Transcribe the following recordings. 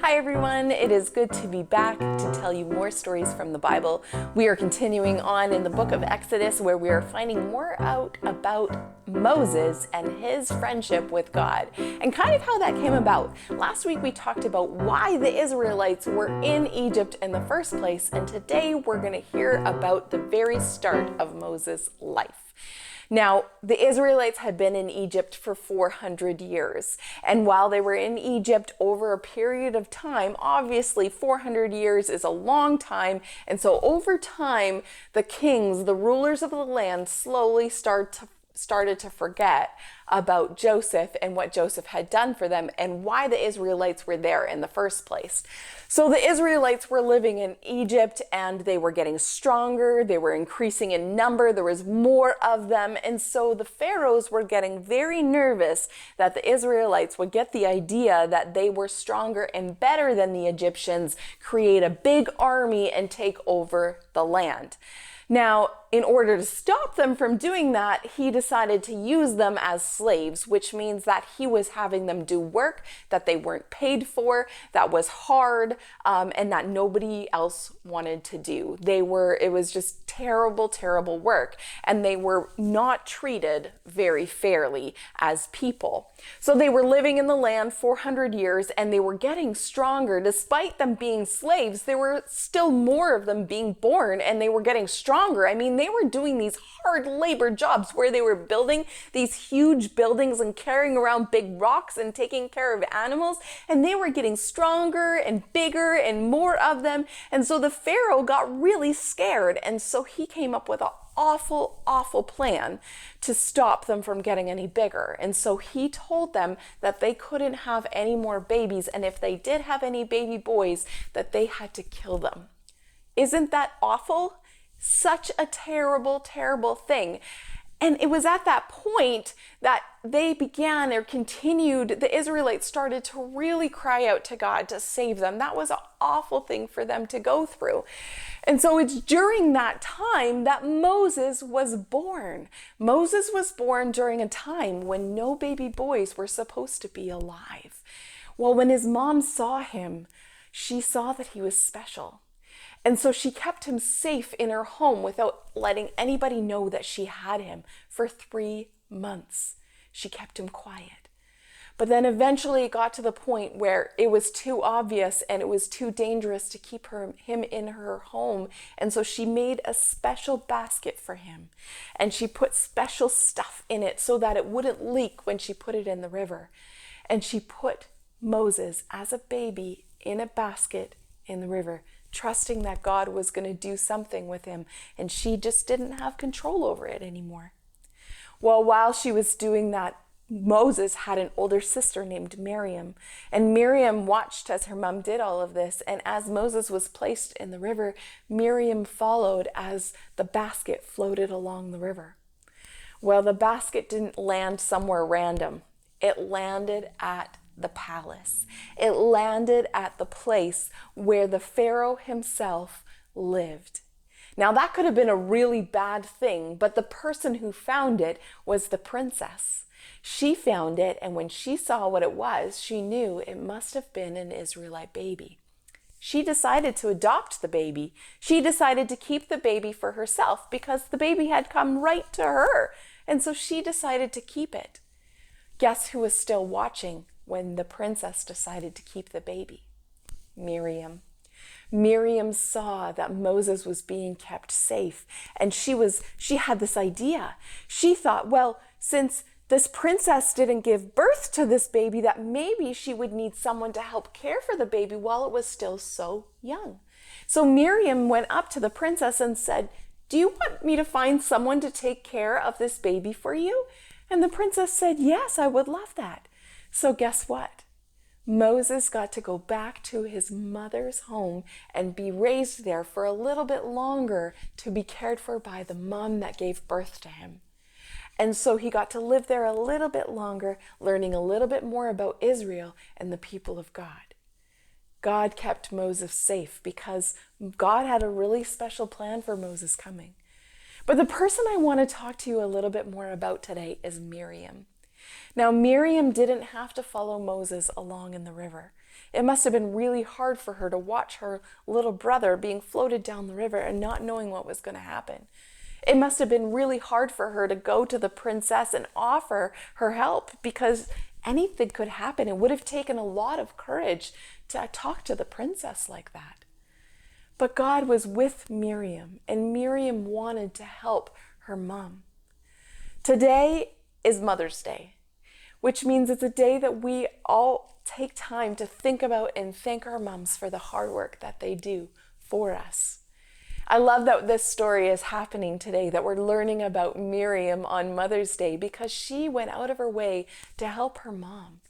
Hi everyone, it is good to be back to tell you more stories from the Bible. We are continuing on in the book of Exodus where we are finding more out about Moses and his friendship with God and kind of how that came about. Last week we talked about why the Israelites were in Egypt in the first place, and today we're going to hear about the very start of Moses' life. Now, the Israelites had been in Egypt for 400 years. And while they were in Egypt over a period of time, obviously 400 years is a long time. And so over time, the kings, the rulers of the land, slowly started to forget about Joseph and what Joseph had done for them and why the Israelites were there in the first place. So the Israelites were living in Egypt and they were getting stronger. They were increasing in number. There was more of them. And so the pharaohs were getting very nervous that the Israelites would get the idea that they were stronger and better than the Egyptians, create a big army and take over the land. Now, in order to stop them from doing that, he decided to use them as slaves, which means that he was having them do work that they weren't paid for, that was hard, and that nobody else wanted to do. It was just terrible, terrible work, and they were not treated very fairly as people. So they were living in the land 400 years, and they were getting stronger. Despite them being slaves, there were still more of them being born, and they were getting stronger. I mean, they were doing these hard labor jobs where they were building these huge buildings and carrying around big rocks and taking care of animals, and they were getting stronger and bigger and more of them. And so the Pharaoh got really scared, and so he came up with an awful plan to stop them from getting any bigger. And so he told them that they couldn't have any more babies, and if they did have any baby boys, that they had to kill them. Isn't that awful? Such a terrible, terrible thing. And it was at that point that the Israelites started to really cry out to God to save them. That was an awful thing for them to go through. And so it's during that time that Moses was born. Moses was born during a time when no baby boys were supposed to be alive. Well, when his mom saw him, she saw that he was special. And so she kept him safe in her home without letting anybody know that she had him for 3 months. She kept him quiet. But then eventually it got to the point where it was too obvious and it was too dangerous to keep him in her home. And so she made a special basket for him. And she put special stuff in it so that it wouldn't leak when she put it in the river. And she put Moses as a baby in a basket in the river, trusting that God was going to do something with him, and she just didn't have control over it anymore. Well, while she was doing that, Moses had an older sister named Miriam, and Miriam watched as her mom did all of this, and as Moses was placed in the river, Miriam followed as the basket floated along the river. Well, the basket didn't land somewhere random. It landed at the palace. It landed at the place where the Pharaoh himself lived. Now that could have been a really bad thing, but the person who found it was the princess. She found it, and when she saw what it was, she knew it must have been an Israelite baby. She decided to adopt the baby. She decided to keep the baby for herself because the baby had come right to her, and so she decided to keep it. Guess who was still watching when the princess decided to keep the baby? Miriam. Miriam saw that Moses was being kept safe, and she had this idea. She thought, well, since this princess didn't give birth to this baby, that maybe she would need someone to help care for the baby while it was still so young. So Miriam went up to the princess and said, "Do you want me to find someone to take care of this baby for you?" And the princess said, "Yes, I would love that." So guess what? Moses got to go back to his mother's home and be raised there for a little bit longer to be cared for by the mom that gave birth to him. And so he got to live there a little bit longer, learning a little bit more about Israel and the people of God. God kept Moses safe because God had a really special plan for Moses coming. But the person I want to talk to you a little bit more about today is Miriam. Now, Miriam didn't have to follow Moses along in the river. It must have been really hard for her to watch her little brother being floated down the river and not knowing what was going to happen. It must have been really hard for her to go to the princess and offer her help, because anything could happen. It would have taken a lot of courage to talk to the princess like that. But God was with Miriam, and Miriam wanted to help her mom. Today is Mother's Day, which means it's a day that we all take time to think about and thank our moms for the hard work that they do for us. I love that this story is happening today, that we're learning about Miriam on Mother's Day, because she went out of her way to help her mom.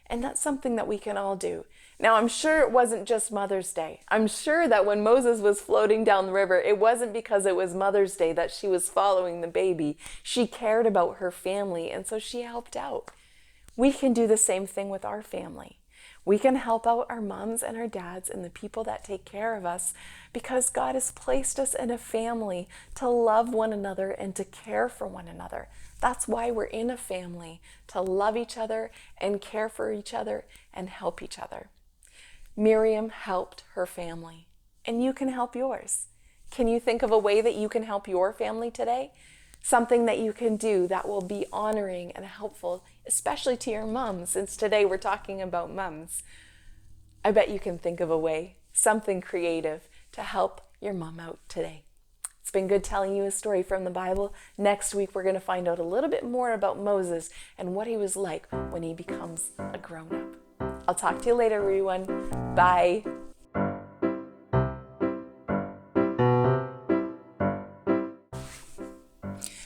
And that's something that we can all do. Now, I'm sure it wasn't just Mother's Day. I'm sure that when Moses was floating down the river, it wasn't because it was Mother's Day that she was following the baby. She cared about her family, and so she helped out. We can do the same thing with our family. We can help out our moms and our dads and the people that take care of us, because God has placed us in a family to love one another and to care for one another. That's why we're in a family, to love each other and care for each other and help each other. Miriam helped her family, and you can help yours. Can you think of a way that you can help your family today? Something that you can do that will be honoring and helpful, especially to your moms, since today we're talking about moms. I bet you can think of a way, something creative, to help your mom out today. It's been good telling you a story from the Bible. Next week, we're going to find out a little bit more about Moses and what he was like when he becomes a grown-up. I'll talk to you later, everyone. Bye.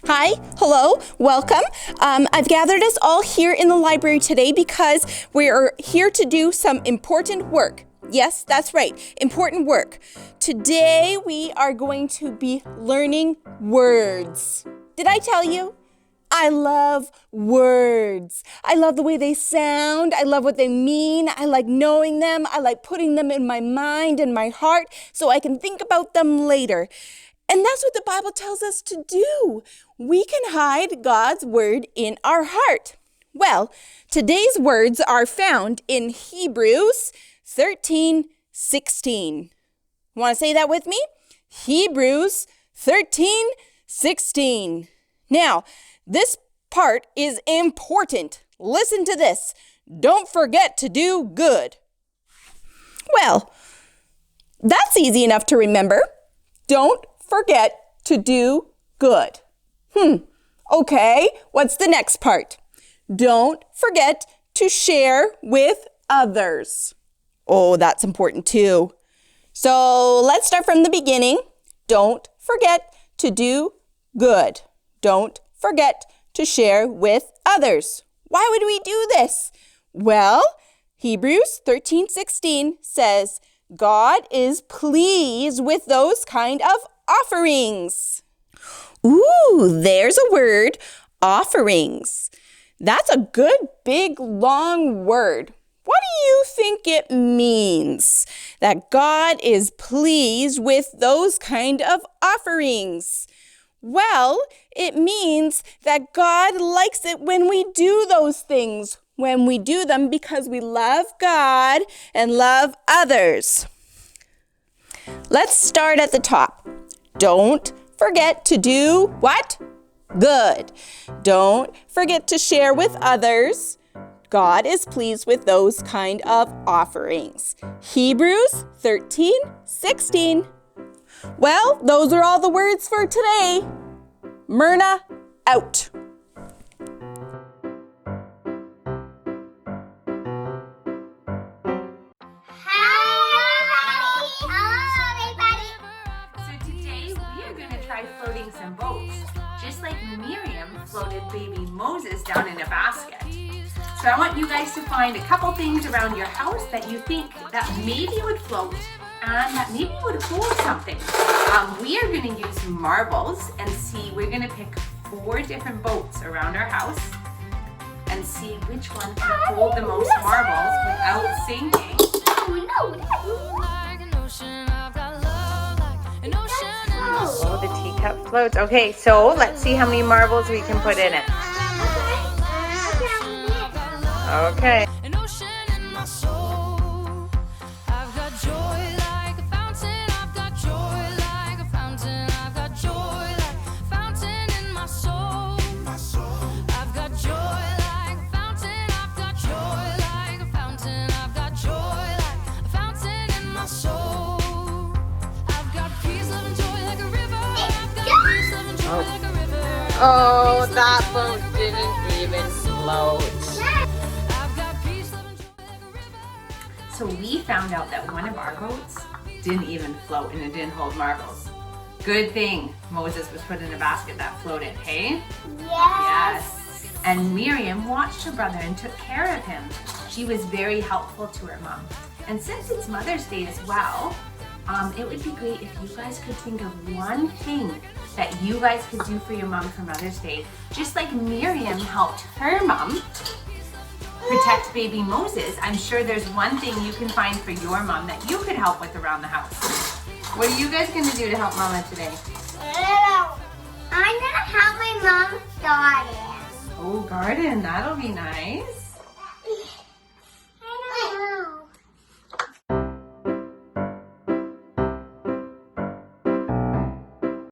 Hi, hello, welcome. I've gathered us all here in the library today because we are here to do some important work. Yes, that's right, important work. Today we are going to be learning words. Did I tell you? I love words. I love the way they sound. I love what they mean. I like knowing them. I like putting them in my mind and my heart so I can think about them later. And that's what the Bible tells us to do. We can hide God's word in our heart. Well, today's words are found in Hebrews 13:16. Want to say that with me? Hebrews 13:16. Now, this part is important. Listen to this. Don't forget to do good. Well, that's easy enough to remember. Don't forget to do good. Okay, what's the next part? Don't forget to share with others. Oh, that's important too. So let's start from the beginning. Don't forget to do good. Don't forget to share with others. Why would we do this? Well, Hebrews 13:16 says, God is pleased with those kind of offerings. Ooh, there's a word, offerings. That's a good, big, long word. What do you think it means? That God is pleased with those kind of offerings. Well, it means that God likes it when we do those things, when we do them because we love God and love others. Let's start at the top. Don't forget to do what? Good. Don't forget to share with others. God is pleased with those kind of offerings. Hebrews 13:16. Well, those are all the words for today. Myrna, out. Floating some boats, just like Miriam floated baby Moses down in a basket. So I want you guys to find a couple things around your house that you think that maybe would float and that maybe would hold something. We are going to use marbles and see, we're going to pick 4 different boats around our house and see which one can hold the most marbles without sinking. Oh, the teacup floats. Okay, so let's see how many marbles we can put in it. Okay. Oh, that boat didn't even float. So we found out that one of our boats didn't even float and it didn't hold marbles. Good thing Moses was put in a basket that floated, hey? Yes. And Miriam watched her brother and took care of him. She was very helpful to her mom. And since it's Mother's Day as well, it would be great if you guys could think of one thing that you guys could do for your mom for Mother's Day, just like Miriam helped her mom protect baby Moses. I'm sure there's one thing you can find for your mom that you could help with around the house. What are you guys going to do to help Mama today? I'm going to help my mom garden. Oh, garden, that'll be nice.